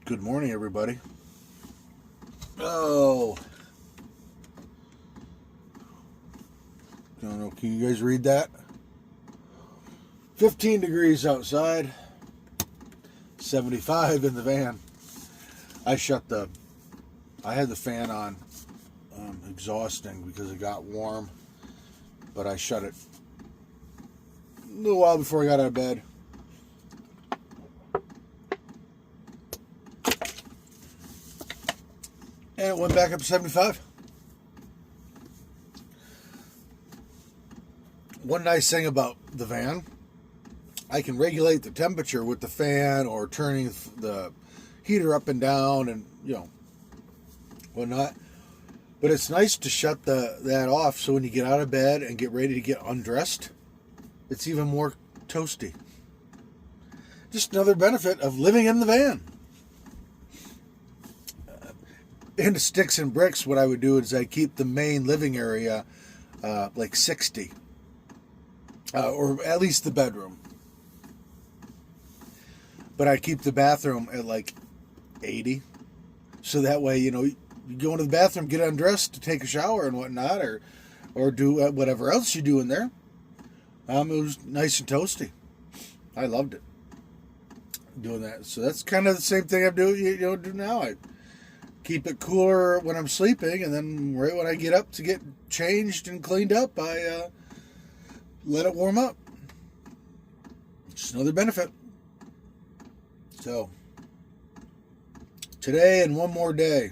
Good morning, everybody. Oh, don't know. Can you guys read that? 15 degrees outside, 75 in the van. I had the fan on, exhausting because it got warm, but I shut it a little while before I got out of bed. And it went back up to 75. One nice thing about the van, I can regulate the temperature with the fan or turning the heater up and down and, whatnot. But it's nice to shut that off so when you get out of bed and get ready to get undressed, it's even more toasty. Just another benefit of living in the van. Into sticks and bricks, what I would do is I keep the main living area like 60. Or at least the bedroom. But I keep the bathroom at like 80. So that way, you go into the bathroom, get undressed to take a shower and whatnot, or do whatever else you do in there. It was nice and toasty. I loved it. Doing that. So that's kind of the same thing I do now. I keep it cooler when I'm sleeping, and then right when I get up to get changed and cleaned up, I let it warm up. Just another benefit. So, today and one more day.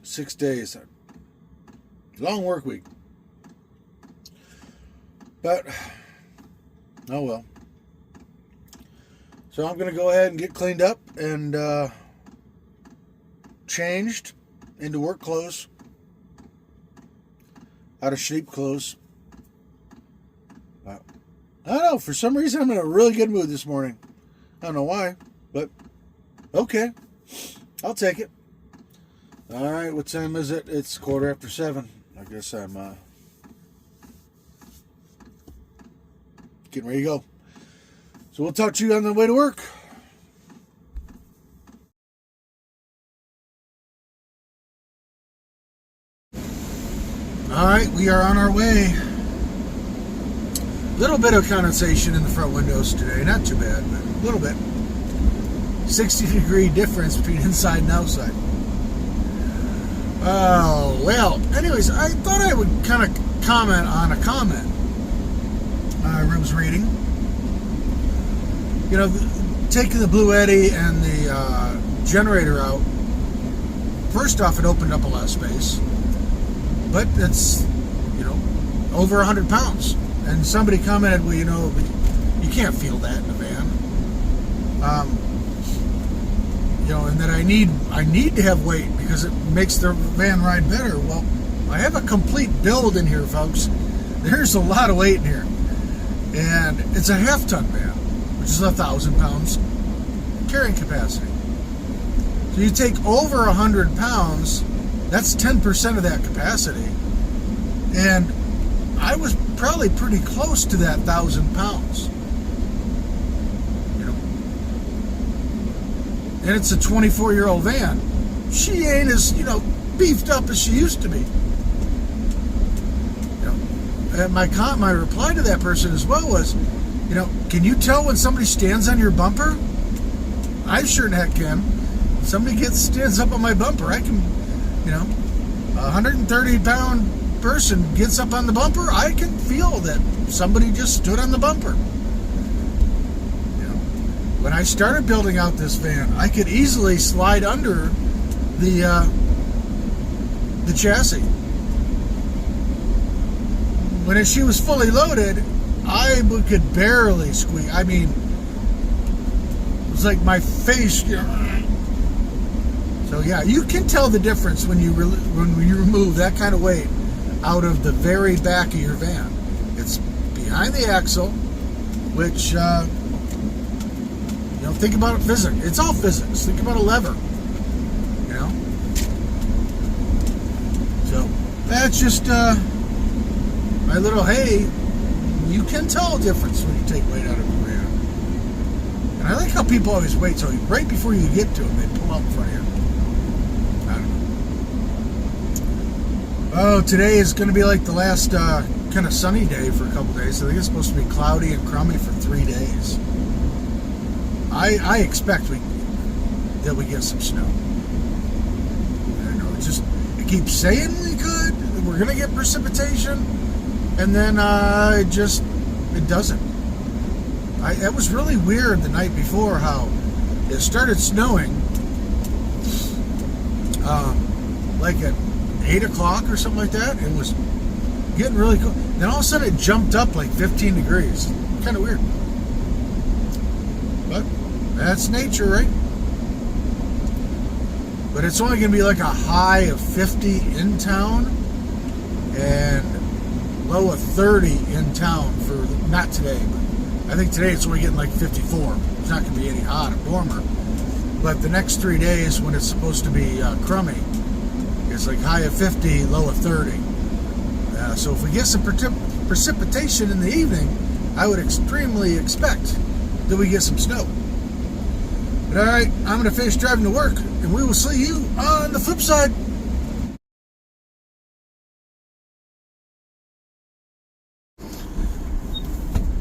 6 days. Long work week. But, oh well. So I'm going to go ahead and get cleaned up and changed into work clothes. Out of sheep clothes. I don't know. For some reason, I'm in a really good mood this morning. I don't know why, but okay. I'll take it. All right. What time is it? It's 7:15. I guess I'm getting ready to go. So we'll talk to you on the way to work. All right, we are on our way. Little bit of condensation in the front windows today. Not too bad, but a little bit. 60-degree difference between inside and outside. Oh, well, anyways, I thought I would kind of comment on a comment I was reading. Taking the Blue Eddy and the generator out, first off, it opened up a lot of space. But it's, over 100 pounds. And somebody commented, well, you can't feel that in a van. And that I need to have weight because it makes the van ride better. Well, I have a complete build in here, folks. There's a lot of weight in here. And it's a half-ton van, which is 1,000 pounds carrying capacity. So you take over 100 pounds, that's 10% of that capacity. And I was probably pretty close to that 1,000 pounds. And it's a 24-year-old van. She ain't as, beefed up as she used to be. And my reply to that person as well was, can you tell when somebody stands on your bumper? I sure in heck can. If somebody stands up on my bumper, I can, a 130-pound person gets up on the bumper, I can feel that somebody just stood on the bumper. When I started building out this van, I could easily slide under the chassis. When she was fully loaded, I could barely squeak. I mean, it was like my face. So yeah, you can tell the difference when you remove that kind of weight out of the very back of your van. It's behind the axle, which think about it physics. It's all physics. Think about a lever. So that's just my little, hey, you can tell a difference when you take weight out of a van. And I like how people always wait till right before you get to them, they pull out in front of you. I don't know. Oh, today is going to be like the last kind of sunny day for a couple days. I think it's supposed to be cloudy and crummy for 3 days. I expect that we get some snow. I don't know. It keeps saying we're going to get precipitation, and then it doesn't. It was really weird the night before how it started snowing like at 8 o'clock or something like that. It was getting really cold. Then all of a sudden it jumped up like 15 degrees. Kind of weird. But that's nature, right? But it's only going to be like a high of 50 in town and low of 30 in town for, not today, but I think today it's only getting like 54. It's not going to be any hotter, warmer. But the next 3 days when it's supposed to be crummy, it's like high of 50, low of 30. So if we get some precipitation in the evening, I would extremely expect that we get some snow. But all right, I'm going to finish driving to work, and we will see you on the flip side.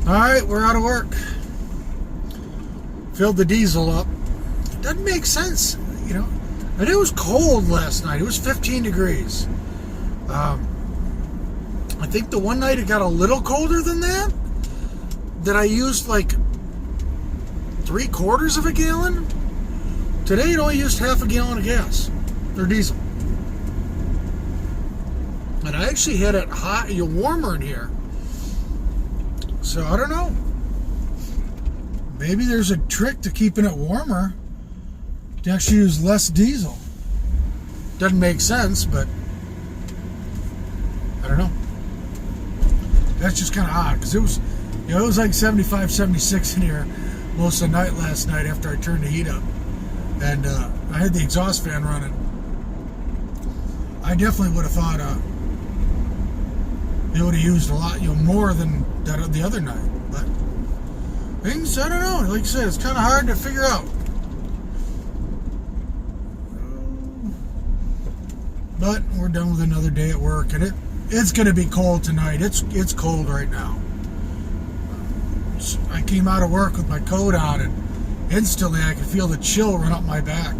All right, we're out of work. Filled the diesel up. It doesn't make sense, you know. And it was cold last night. It was 15 degrees. I think the one night it got a little colder than that I used like 3/4 of a gallon. Today it only used half a gallon of gas or diesel. And I actually had it hot, warmer in here. So I don't know. Maybe there's a trick to keeping it warmer to actually use less diesel. Doesn't make sense, but I don't know. That's just kind of odd because it was like 75, 76 in here most of the night last night after I turned the heat up, and I had the exhaust fan running. I definitely would have thought it would have used a lot, more than the other night. But things, I don't know. Like I said, it's kind of hard to figure out. But we're done with another day at work, and it's going to be cold tonight. It's cold right now. I came out of work with my coat on, and instantly I could feel the chill run up my back.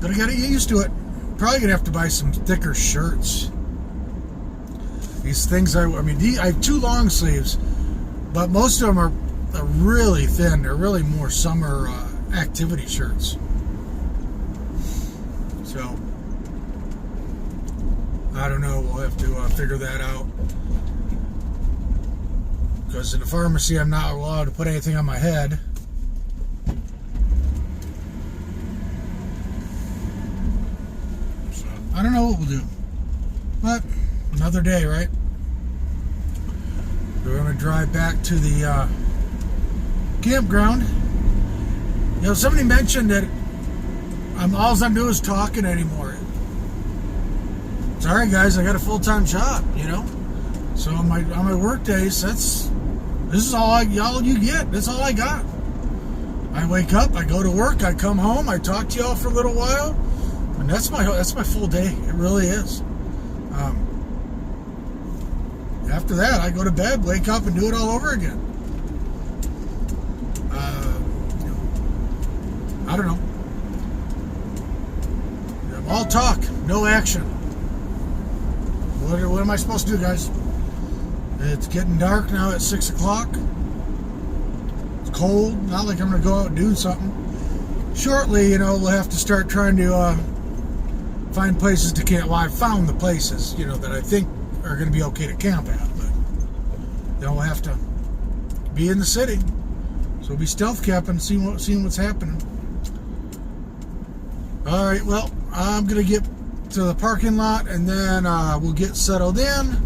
But I got to get used to it. Probably going to have to buy some thicker shirts. These things, I have 2 long sleeves, but most of them are really thin. They're really more summer activity shirts. So, I don't know. We'll have to figure that out. Because in the pharmacy, I'm not allowed to put anything on my head. So, I don't know what we'll do. But, another day, right? We're going to drive back to the campground. Somebody mentioned that all I'm doing is talking anymore. Sorry, guys, I got a full-time job, So on my work days, this is all you get. That's all I got. I wake up, I go to work, I come home, I talk to y'all for a little while, and that's my full day. It really is. After that, I go to bed, wake up, and do it all over again. I don't know. All talk, no action. What am I supposed to do, guys? It's getting dark now at 6 o'clock. It's cold. Not like I'm going to go out and do something. Shortly, we'll have to start trying to find places to camp. Well, I found the places, that I think are going to be okay to camp at. But then we'll have to be in the city. So we'll be stealth camping, seeing what's happening. All right, well, I'm going to get to the parking lot, and then we'll get settled in,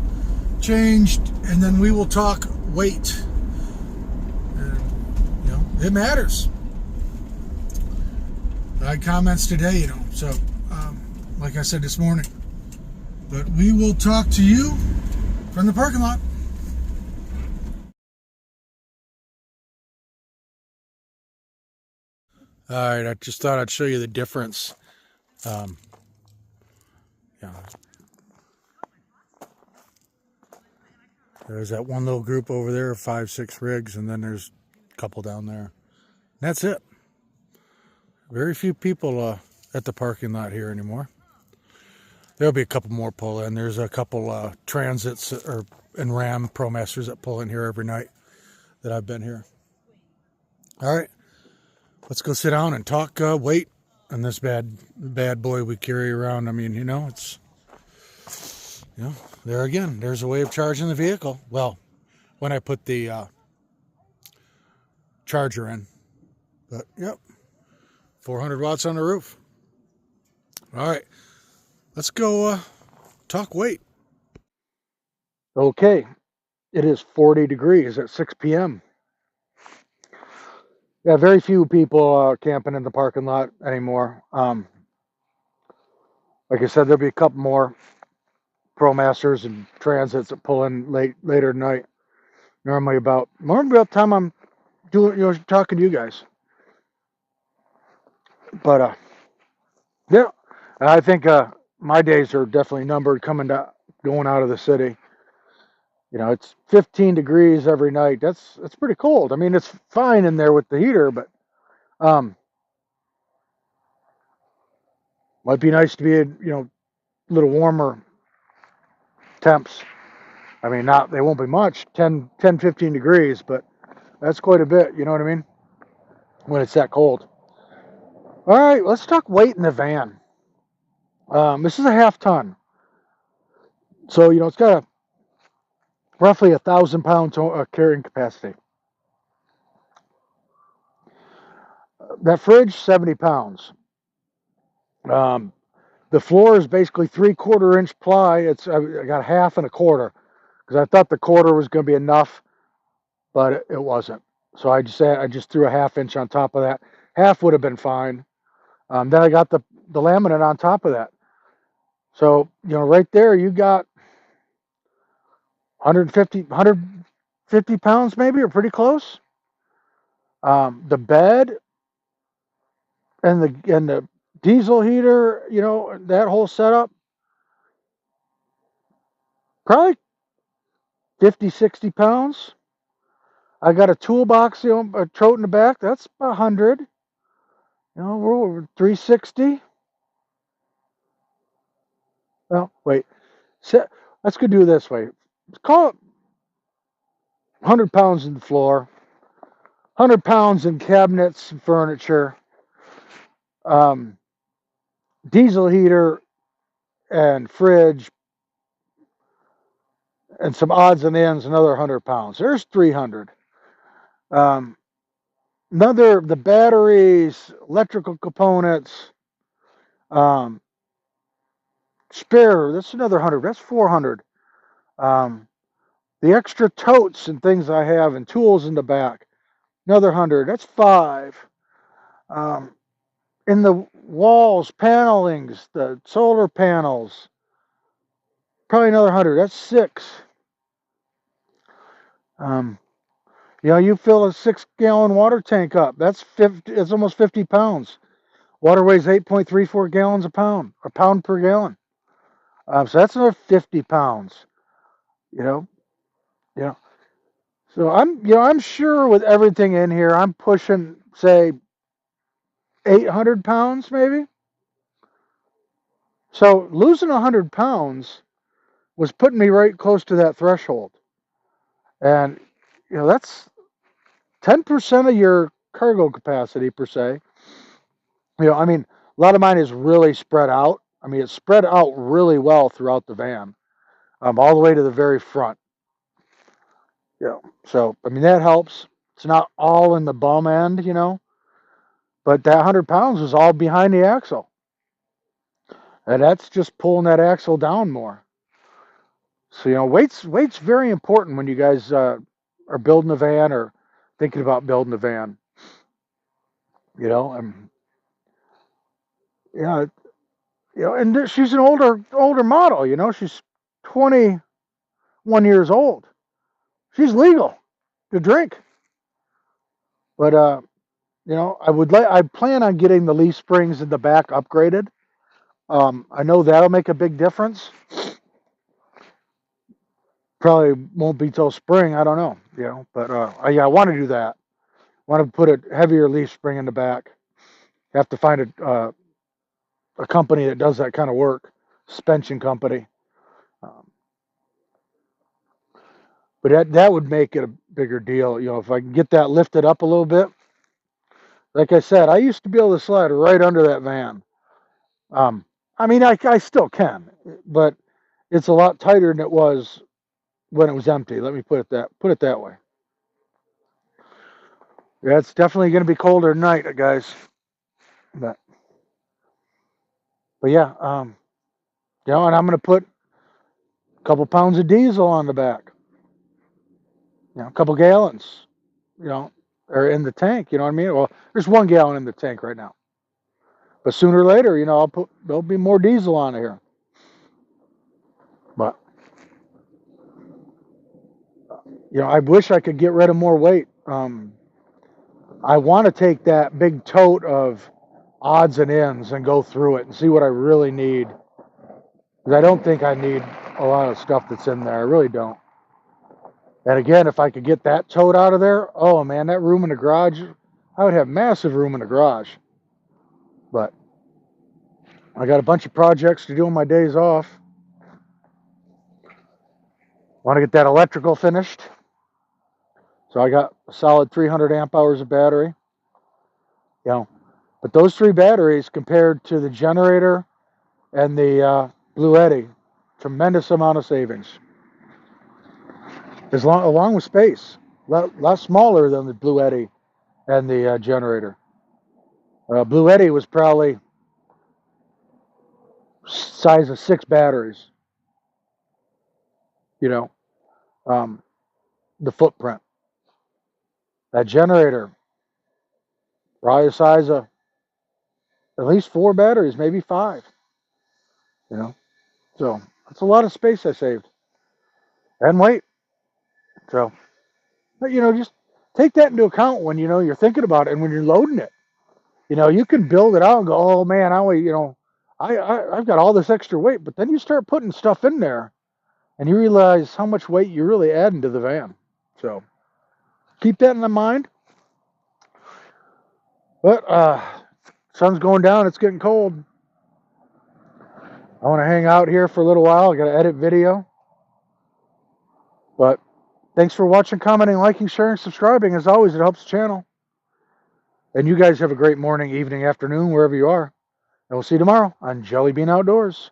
changed, and then we will talk weight. And, it matters. I had comments today, so like I said this morning. But we will talk to you from the parking lot. All right, I just thought I'd show you the difference. Um, yeah, there's that one little group over there of 5-6 rigs, and then there's a couple down there. That's it. Very few people at the parking lot here anymore. There'll be a couple more pull in. There's a couple transits and Ram ProMasters that pull in here every night that I've been here. All right, let's go sit down and talk weight on this bad boy we carry around. I mean, it's, there again, there's a way of charging the vehicle. Well, when I put the charger in, but yep, 400 watts on the roof. All right, let's go talk weight. Okay, it is 40 degrees at 6 p.m. Yeah, very few people camping in the parking lot anymore. Like I said, there'll be a couple more ProMasters and Transits that pull in later at night. Normally about the time I'm doing, talking to you guys. But yeah, I think my days are definitely numbered going out of the city. It's 15 degrees every night. That's pretty cold. I mean, it's fine in there with the heater, but might be nice to be a little warmer temps. I mean, they won't be much, 10, 15 degrees, but that's quite a bit, you know what I mean? When it's that cold. All right, let's talk weight in the van. This is a half ton. So, it's got roughly 1,000 pound carrying capacity. That fridge, 70 pounds. The floor is basically 3/4 inch ply. I got half and a quarter because I thought the quarter was going to be enough, but it wasn't. So I just threw a ½ inch on top of that. Half would have been fine. Then I got the laminate on top of that. So, right there you got 150 pounds maybe, or pretty close. The bed and the diesel heater, that whole setup, probably 50, 60 pounds. I got a toolbox, a tote in the back. That's 100. We're over 360. Well, wait. Let's go do it this way. Let's call it 100 pounds in the floor, 100 pounds in cabinets and furniture, diesel heater and fridge, and some odds and ends, another 100 pounds. There's 300. The batteries, electrical components, spare, that's another 100. That's 400. The extra totes and things I have and tools in the back, another 100. That's 5. In the walls, panelings, the solar panels, probably another 100. That's 6. You fill a 6-gallon water tank up. That's 50. It's almost 50 pounds. Water weighs 8.34 gallons a pound per gallon. So that's another 50 pounds. You know. So I'm sure with everything in here, I'm pushing, say, 800 pounds maybe. So losing 100 pounds was putting me right close to that threshold. And, that's 10% of your cargo capacity per se. I mean, a lot of mine is really spread out. I mean, it's spread out really well throughout the van, all the way to the very front. So, I mean, that helps. It's not all in the bum end, but that 100 pounds is all behind the axle. And that's just pulling that axle down more. So, weight's very important when you guys are building a van or thinking about building a van. And and she's an older model. She's 21 years old. She's legal to drink, but You know, I plan on getting the leaf springs in the back upgraded. I know that'll make a big difference. Probably won't be till spring. I don't know. You know, but yeah, I want to do that. I want to put a heavier leaf spring in the back. Have to find a company that does that kind of work, suspension company. Um, but that would make it a bigger deal. You know, if I can get that lifted up a little bit. Like I said, I used to be able to slide right under that van. Um, I mean, I still can, but it's a lot tighter than it was when it was empty. Let me put it that way. Yeah, it's definitely going to be colder tonight, guys. But but yeah, you know, and I'm going to put a couple pounds of diesel on the back. You know, a couple gallons. You know, or in the tank. You know what I mean? Well, there's 1 gallon in the tank right now, but sooner or later, you know, there'll be more diesel on here. But you know, I wish I could get rid of more weight. I want to take that big tote of odds and ends and go through it and see what I really need. Because I don't think I need a lot of stuff that's in there. I really don't. And again, if I could get that tote out of there, oh man, that room in the garage, I would have massive room in the garage. But I got a bunch of projects to do on my days off. Want to get that electrical finished. So I got a solid 300 amp hours of battery. You know, but those 3 batteries compared to the generator and the Blue Eddy, tremendous amount of savings. Along with space, lot smaller than the Blue Eddy and the generator. Blue Eddy was probably size of 6 batteries. You know, um, the footprint. That generator probably the size of at least 4 batteries, maybe 5. You know, so that's a lot of space I saved and weight. So, but, you know, just take that into account when you know you're thinking about it and when you're loading it. You know, you can build it out and go, oh man, you know, I've got all this extra weight, but then you start putting stuff in there and you realize how much weight you're really adding to the van. So keep that in mind. But sun's going down, it's getting cold. I want to hang out here for a little while. I got to edit video. But thanks for watching, commenting, liking, sharing, subscribing. As always, it helps the channel. And you guys have a great morning, evening, afternoon, wherever you are. And we'll see you tomorrow on Jellybean Outdoors.